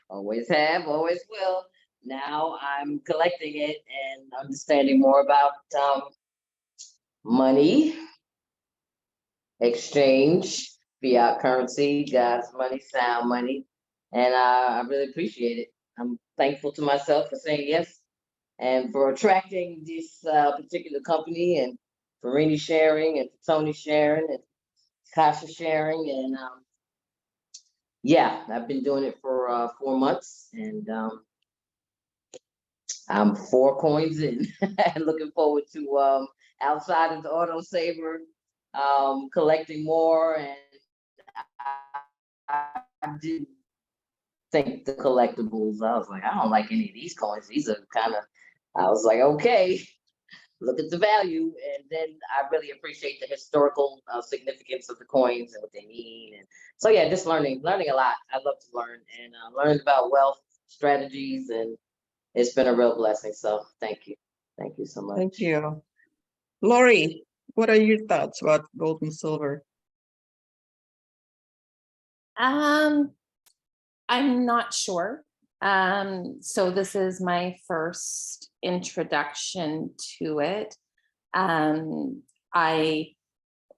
Always have, always will. Now I'm collecting it and understanding more about money, exchange, fiat currency, God's money, sound money. And I really appreciate it. I'm thankful to myself for saying yes and for attracting this particular company, and for Rini sharing, and for Tony sharing, and Kasha sharing. And yeah, I've been doing it for 4 months, and I'm 4 coins in and looking forward to outside of the autosaver, collecting more. And I did think the collectibles, I was like, I don't like any of these coins. These are kind of, I was like, okay, look at the value. And then I really appreciate the historical significance of the coins and what they mean. And so yeah, just learning a lot. I love to learn, and learned about wealth strategies, and it's been a real blessing. So thank you so much. Thank you. Lori, what are your thoughts about gold and silver? I'm not sure. So this is my first introduction to it. I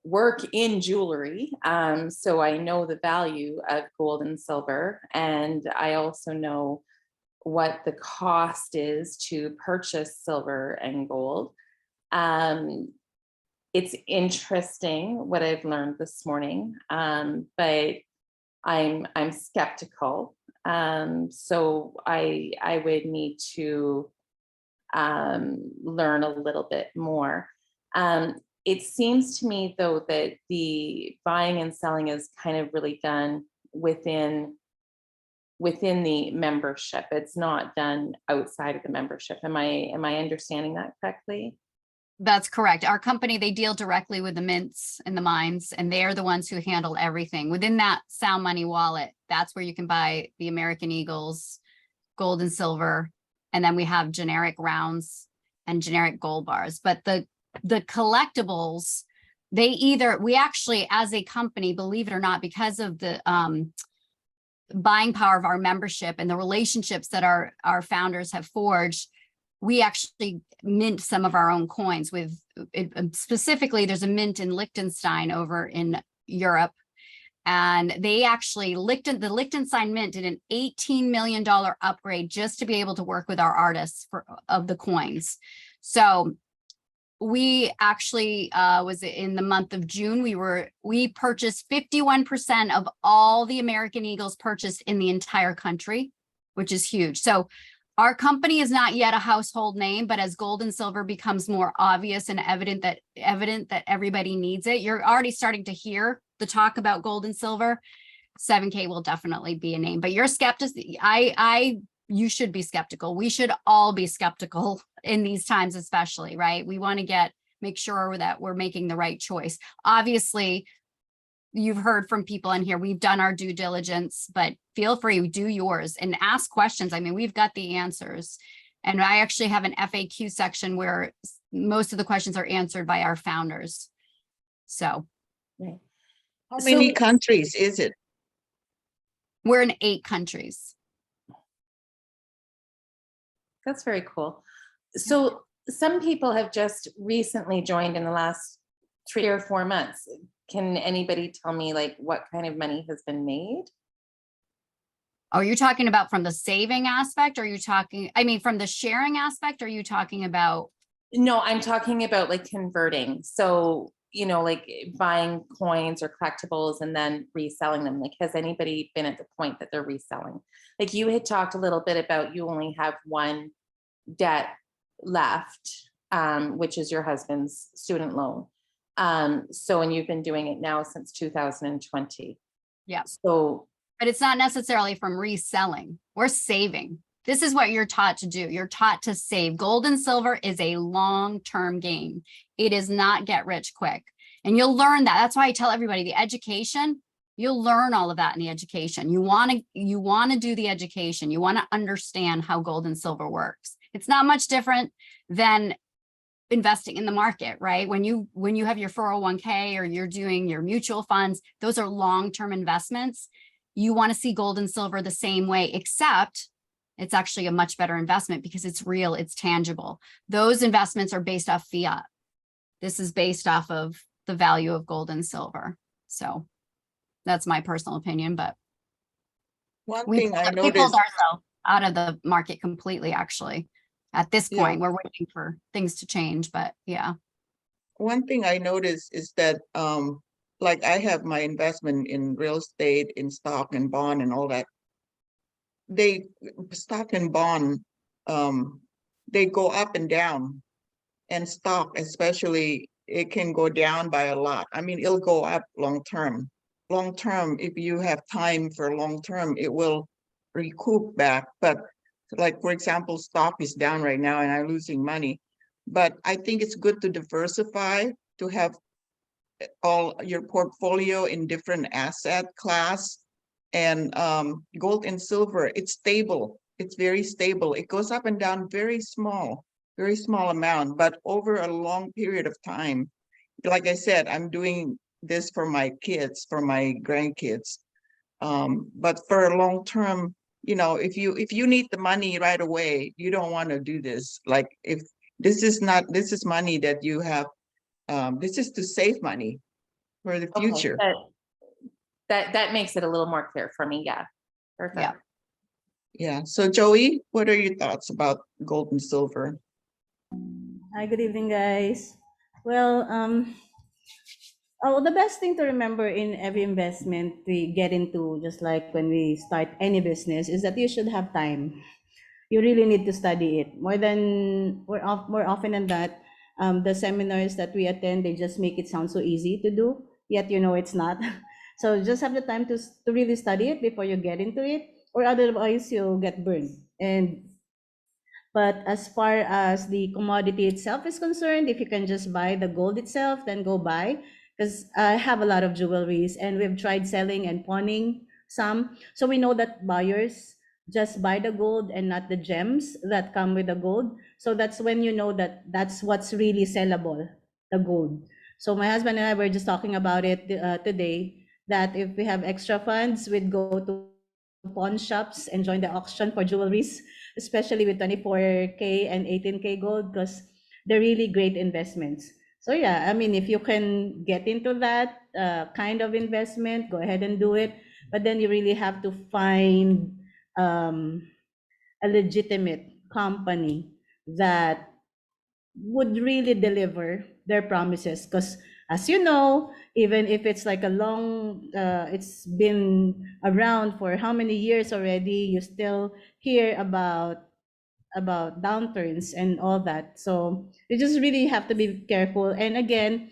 work in jewelry, so I know the value of gold and silver, and I also know what the cost is to purchase silver and gold. It's interesting what I've learned this morning, but I'm skeptical. So I would need to learn a little bit more. It seems to me though that the buying and selling is kind of really done within the membership. It's not done outside of the membership. Am I understanding that correctly? That's correct. Our company, they deal directly with the mints and the mines, and they're the ones who handle everything. Within that Sound Money wallet, that's where you can buy the American Eagles, gold and silver, and then we have generic rounds and generic gold bars. But the collectibles, we actually, as a company, believe it or not, because of the buying power of our membership and the relationships that our founders have forged, we actually mint some of our own coins with specifically, there's a mint in Liechtenstein over in Europe. And they actually, the Liechtenstein Mint did an $18 million upgrade just to be able to work with our artists of the coins. So we actually was in the month of June, we purchased 51% of all the American Eagles purchased in the entire country, which is huge. So our company is not yet a household name, but as gold and silver becomes more obvious and evident that everybody needs it, you're already starting to hear the talk about gold and silver. 7K will definitely be a name, but you're skeptical. You should be skeptical. We should all be skeptical in these times, especially, right? We want to make sure that we're making the right choice. Obviously, you've heard from people in here, we've done our due diligence, but feel free, do yours and ask questions. I mean, we've got the answers. And I actually have an FAQ section where most of the questions are answered by our founders. So. Right. How many countries is it? We're in 8 countries. That's very cool. So some people have just recently joined in the last 3 or 4 months. Can anybody tell me like what kind of money has been made? Are you talking about from the saving aspect? Or are you talking, I mean, from the sharing aspect? Or are you talking about? No, I'm talking about like converting. So, you know, like buying coins or collectibles and then reselling them. Like, has anybody been at the point that they're reselling? Like you had talked a little bit about you only have one debt left, which is your husband's student loan. And you've been doing it now since 2020. Yeah. So, but it's not necessarily from reselling. We're saving. This is what you're taught to do. You're taught to save. Gold and silver is a long-term game. It is not get rich quick. And you'll learn that. That's why I tell everybody the education, you'll learn all of that in the education. You want to do the education. You want to understand how gold and silver works. It's not much different than investing in the market, right? When you have your 401k or you're doing your mutual funds, those are long-term investments. You want to see gold and silver the same way, except it's actually a much better investment because it's real, it's tangible. Those investments are based off fiat. This is based off of the value of gold and silver. So that's my personal opinion, but One we thing I pulled noticed, ourselves out of the market completely, actually. At this Yeah. point, we're waiting for things to change, but yeah. one thing I noticed is that, like I have my investment in real estate, in stock and bond and all that. Stock and bond, they go up and down, and stock especially, it can go down by a lot. I mean, it'll go up long term. Long term, if you have time for long term, it will recoup back. But like, for example, stock is down right now and I'm losing money. But I think it's good to diversify, to have all your portfolio in different asset class. And gold and silver, it's stable. It's very stable. It goes up and down very small amount, but over a long period of time. Like I said, I'm doing this for my kids, for my grandkids. But for a long term, you know, if you need the money right away, you don't want to do this. Like, if this is money that you have, this is to save money for the future. Okay, that makes it a little more clear for me. Yeah. Perfect. Yeah. Yeah. So Joey, what are your thoughts about gold and silver? Hi, good evening, guys. Well, the best thing to remember in every investment we get into, just like when we start any business, is that you should have time. You really need to study it more often than that. The seminars that we attend, they just make it sound so easy to do, yet you know it's not. So just have the time to really study it before you get into it, or otherwise you'll get burned. But as far as the commodity itself is concerned, if you can just buy the gold itself, then go buy. Because I have a lot of jewelries and we've tried selling and pawning some. So we know that buyers just buy the gold and not the gems that come with the gold. So that's when you know that that's what's really sellable, the gold. So my husband and I were just talking about it today, that if we have extra funds, we'd go to pawn shops and join the auction for jewelries, especially with 24K and 18K gold, because they're really great investments. So yeah, I mean, if you can get into that kind of investment, go ahead and do it. But then you really have to find a legitimate company that would really deliver their promises. Because as you know, even if it's like a long, it's been around for how many years already, you still hear about downturns and all that. So you just really have to be careful. And again,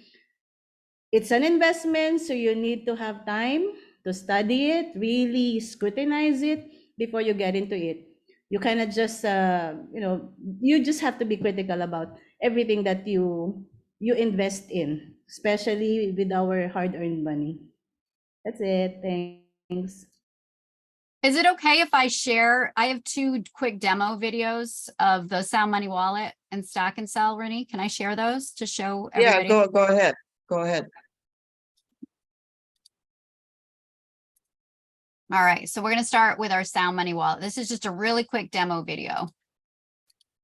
it's an investment, so you need to have time to study it, really scrutinize it before you get into it. You cannot just, you just have to be critical about everything that you invest in, especially with our hard-earned money. That's it. Thanks. Is it okay if I share? I have 2 quick demo videos of the Sound Money Wallet and Stack and Sell, Renee. Can I share those to show Yeah, everybody? go ahead. Go ahead. All right, so we're going to start with our Sound Money Wallet. This is just a really quick demo video.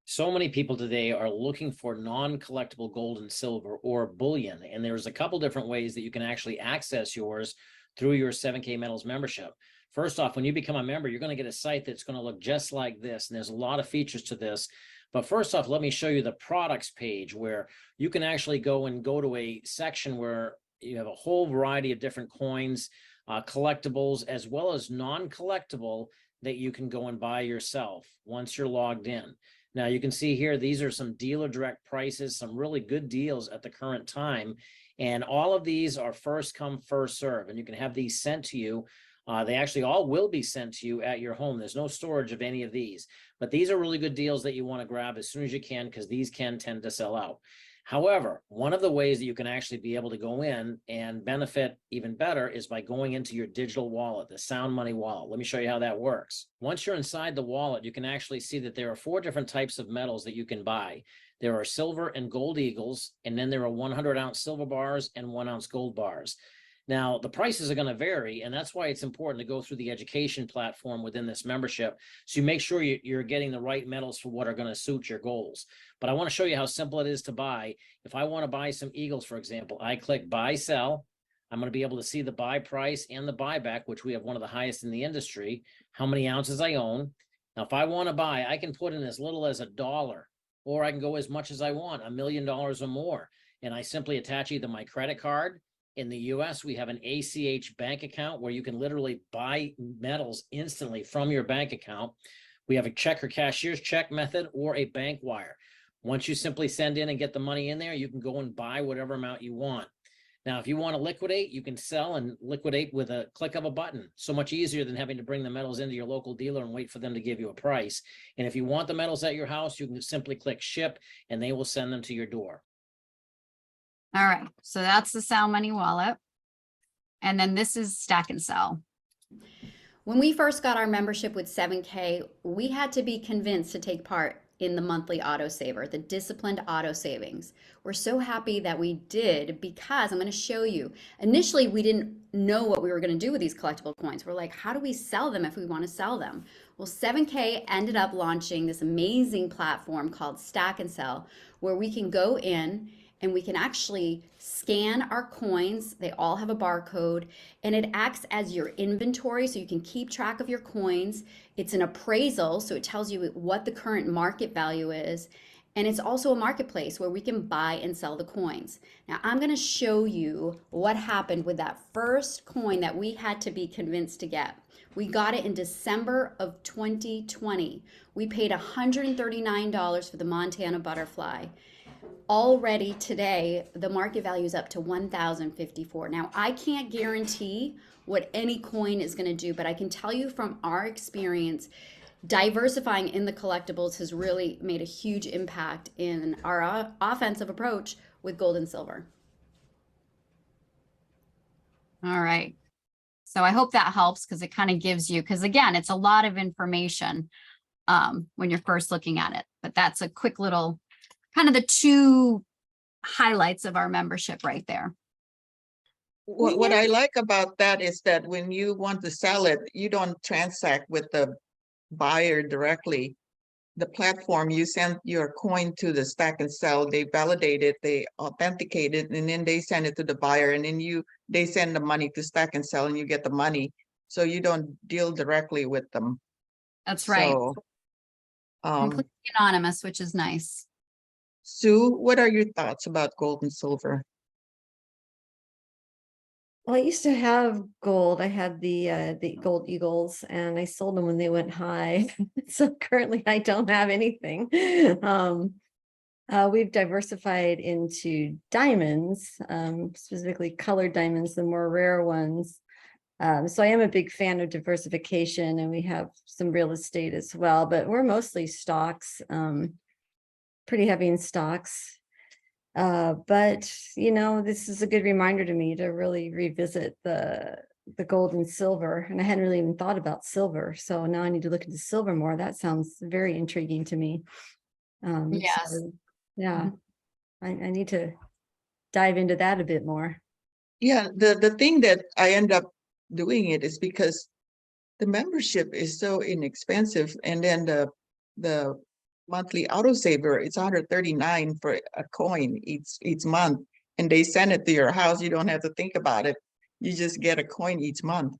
So many people today are looking for non-collectible gold and silver or bullion, and there's a couple different ways that you can actually access yours through your 7K Metals membership. First off, when you become a member, you're going to get a site that's going to look just like this, and there's a lot of features to this. But first off, let me show you the products page, where you can actually go to a section where you have a whole variety of different coins, collectibles, as well as non-collectible that you can go and buy yourself once you're logged in. Now you can see here, these are some dealer direct prices, some really good deals at the current time. And all of these are first come, first serve, and you can have these sent to you. They actually all will be sent to you at your home. There's no storage of any of these, but these are really good deals that you want to grab as soon as you can, because these can tend to sell out. However, one of the ways that you can actually be able to go in and benefit even better is by going into your digital wallet, the Sound Money wallet. Let me show you how that works. Once you're inside the wallet, you can actually see that there are 4 different types of metals that you can buy. There are silver and gold eagles, and then there are 100-ounce silver bars and 1-ounce gold bars. Now, the prices are going to vary, and that's why it's important to go through the education platform within this membership, so you make sure you're getting the right metals for what are going to suit your goals. But I want to show you how simple it is to buy. If I want to buy some eagles, for example, I click buy, sell. I'm going to be able to see the buy price and the buyback, which we have one of the highest in the industry, how many ounces I own. Now, if I want to buy, I can put in as little as $1, or I can go as much as I want, $1 million or more. And I simply attach either my credit card. In the US, we have an ACH bank account where you can literally buy metals instantly from your bank account. We have a check or cashier's check method, or a bank wire. Once you simply send in and get the money in there, you can go and buy whatever amount you want. Now, if you want to liquidate, you can sell and liquidate with a click of a button. So much easier than having to bring the metals into your local dealer and wait for them to give you a price. And if you want the metals at your house, you can simply click ship and they will send them to your door. All right, so that's the Sound Money wallet. And then this is Stack and Sell. When we first got our membership with 7K, we had to be convinced to take part in the monthly auto saver, the disciplined auto savings. We're so happy that we did, because I'm going to show you. Initially, we didn't know what we were going to do with these collectible coins. We're like, how do we sell them if we want to sell them? Well, 7K ended up launching this amazing platform called Stack and Sell, where we can go in and we can actually scan our coins. They all have a barcode, and it acts as your inventory, so you can keep track of your coins. It's an appraisal, so it tells you what the current market value is. And it's also a marketplace where we can buy and sell the coins. Now, I'm going to show you what happened with that first coin that we had to be convinced to get. We got it in December of 2020. We paid $139 for the Montana butterfly. Already today, the market value is up to $1,054. Now, I can't guarantee what any coin is going to do, but I can tell you from our experience, diversifying in the collectibles has really made a huge impact in our offensive approach with gold and silver. All right. So I hope that helps, because it kind of gives you, because again, it's a lot of information when you're first looking at it, but that's a quick little kind of the 2 highlights of our membership right there. What I like about that is that when you want to sell it, you don't transact with the buyer directly. The platform, you send your coin to the Stack and Sell, they validate it, they authenticate it, and then they send it to the buyer, and then they send the money to Stack and Sell, and you get the money. So you don't deal directly with them. That's right. So, Completely anonymous, which is nice. Sue, what are your thoughts about gold and silver? Well, I used to have gold. I had the gold eagles, and I sold them when they went high. So currently, I don't have anything. We've diversified into diamonds, specifically colored diamonds, the more rare ones. So I am a big fan of diversification, and we have some real estate as well, but we're mostly stocks, pretty heavy in stocks. But you know, this is a good reminder to me to really revisit the gold and silver. And I hadn't really even thought about silver. So now I need to look into silver more. That sounds very intriguing to me. Yes. So, yeah, I need to dive into that a bit more. Yeah, the thing that I end up doing it is because the membership is so inexpensive, and then the monthly autosaver, it's 139 for a coin each month, and they send it to your house. You don't have to think about it. You just get a coin each month.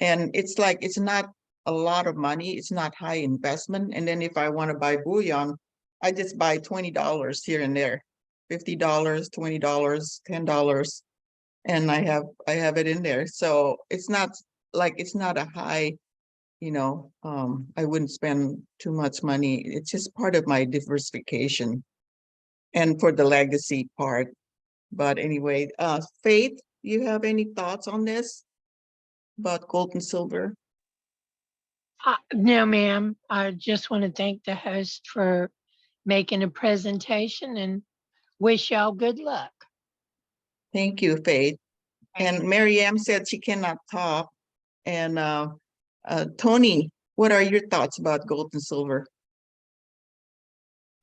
And it's like, it's not a lot of money. It's not high investment. And then if I want to buy bullion, I just buy $20 here and there, $50, $20, $10, and I have it in there. So it's not like, it's not a high, I wouldn't spend too much money. It's just part of my diversification and for the legacy part. But anyway, Faith, you have any thoughts on this about gold and silver? No, ma'am. I just want to thank the host for making a presentation and wish y'all good luck. Thank you, Faith. And Mary said she cannot talk. And Tony, what are your thoughts about gold and silver?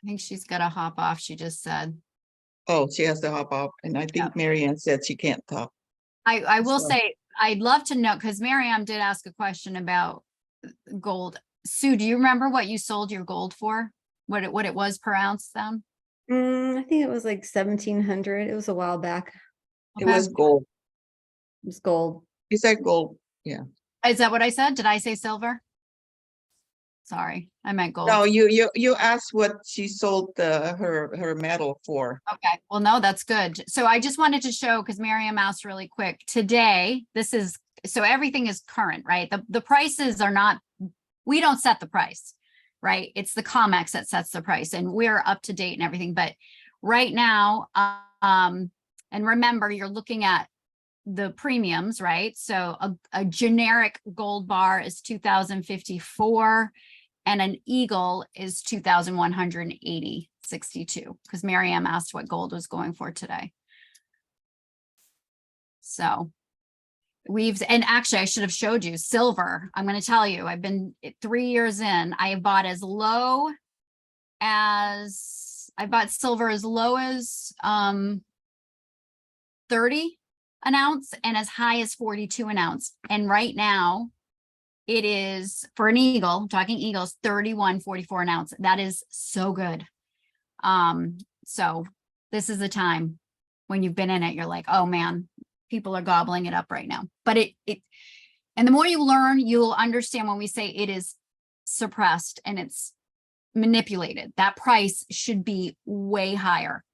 I think she's got to hop off, she just said. Oh, she has to hop off. And I think Mary said she can't talk. I will So- say, I'd love to know, because Miriam did ask a question about gold. Sue, do you remember what you sold your gold for? What it was per ounce then? I think it was like 1,700. It was a while back. It was gold. It was gold. Is that gold? Yeah. Is that what I said? Did I say silver? Sorry, I meant gold. No, you asked what she sold her metal for. Okay, well, no, that's good. So I just wanted to show, because Miriam asked really quick today, so everything is current, right? The prices are not, we don't set the price, right? It's the COMEX that sets the price, and we're up to date and everything. But right now, and remember, you're looking at the premiums, right? So a generic gold bar is 2,054. And an eagle is 2,180.62, because Miriam asked what gold was going for today. So and actually I should have showed you silver. I'm going to tell you, I've been 3 years in, I have bought silver as low as 30 an ounce and as high as 42 an ounce. And right now, it is, for an eagle, I'm talking eagles, 31.44 an ounce. That is so good. So this is the time when you've been in it, you're like, oh man, people are gobbling it up right now. But and the more you learn, you'll understand when we say it is suppressed and it's manipulated. That price should be way higher.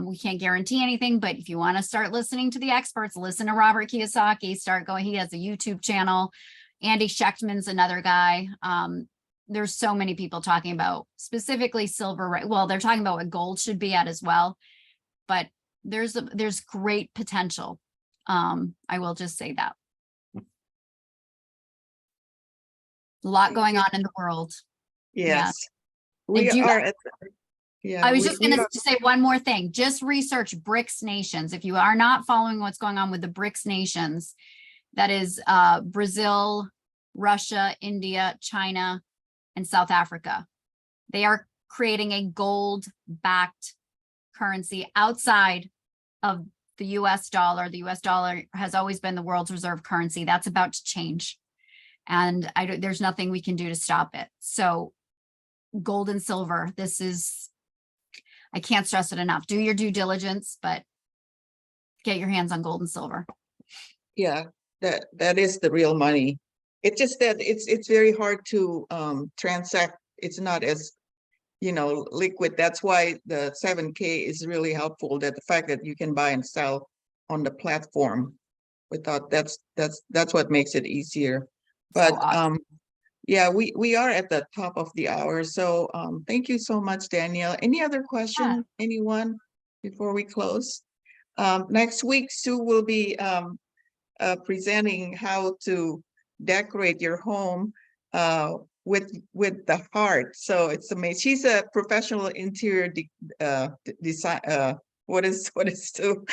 We can't guarantee anything, but if you want to start listening to the experts, listen to Robert Kiyosaki, start going. He has a YouTube channel. Andy Schechtman's another guy. There's so many people talking about specifically silver, right? Well, they're talking about what gold should be at as well, but there's great potential. I will just say that. A lot going on in the world. Yes. I was just going to say one more thing. Just research BRICS nations. If you are not following what's going on with the BRICS nations, that is Brazil, Russia, India, China, and South Africa. They are creating a gold-backed currency outside of the US dollar. The US dollar has always been the world's reserve currency. That's about to change. And there's nothing we can do to stop it. So gold and silver, I can't stress it enough. Do your due diligence, but get your hands on gold and silver. Yeah, that is the real money. It's just that it's very hard to transact. It's not as, liquid. That's why the 7K is really helpful, that the fact that you can buy and sell on the platform without, that's what makes it easier. But awesome. yeah, we are at the top of the hour. So thank you so much, Danielle. Any other question, anyone, before we close? Next week, Sue will be presenting how to decorate your home with the heart. So it's amazing. She's a professional interior design. What is Sue?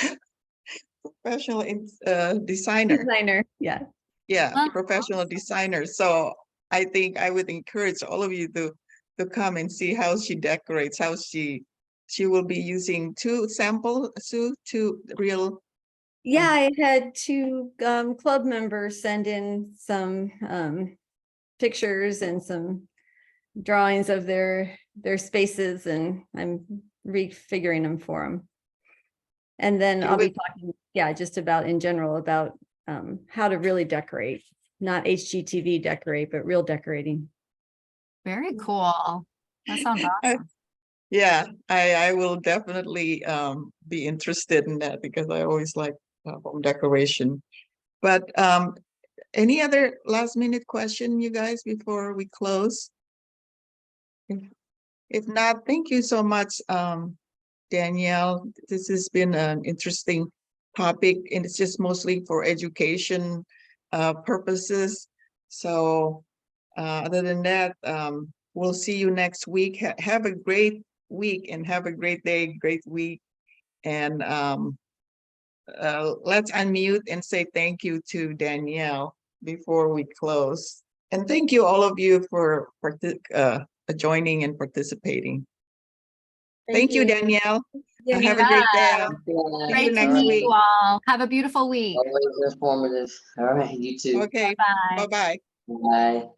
Professional designer. Designer, yeah. Yeah, Wow. professional designer. So I think I would encourage all of you to come and see how she decorates, how she will be using two real. Yeah, I had two club members send in some pictures and some drawings of their spaces, and I'm refiguring them for them. And then I'll be talking, just about in general about how to really decorate, not HGTV decorate, but real decorating. Very cool. That sounds awesome. Yeah, I will definitely be interested in that, because I always like home decoration. But any other last minute question, you guys, before we close? If not, thank you so much, Danielle. This has been an interesting topic, and it's just mostly for education purposes. So other than that, we'll see you next week. Have a great week, and have a great day, great week. And let's unmute and say thank you to Danielle before we close. And thank you, all of you, for joining and participating. Thank you, Danielle. Yeah. Have a great day. Yeah. Great to next meet week. you all. Have a beautiful week. Always informative. All right, you too. Okay, Bye. bye-bye. Bye.